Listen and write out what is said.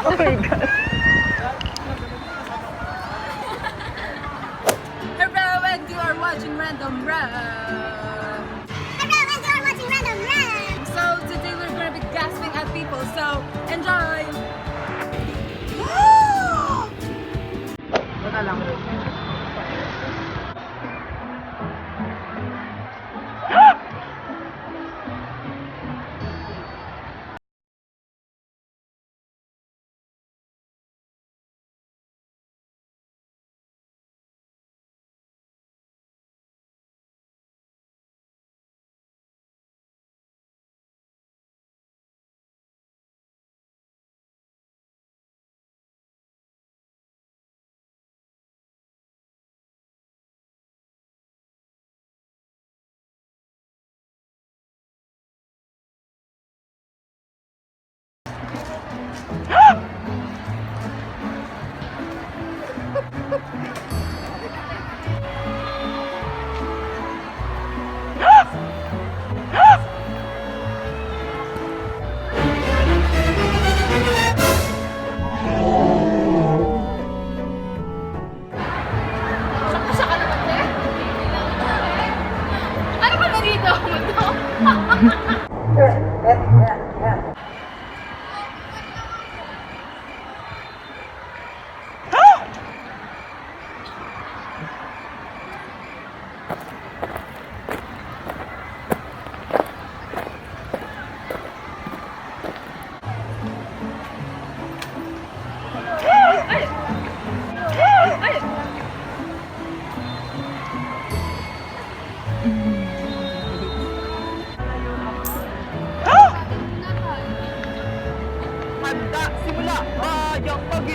Oh my God. Hello, and you are watching Random Run. Hello, and you're watching Random Run. So today we're gonna be gasping at people. So enjoy. Wala lang. Siya ka naman, te? Ano ba na dito? Handa, simula, bayang pag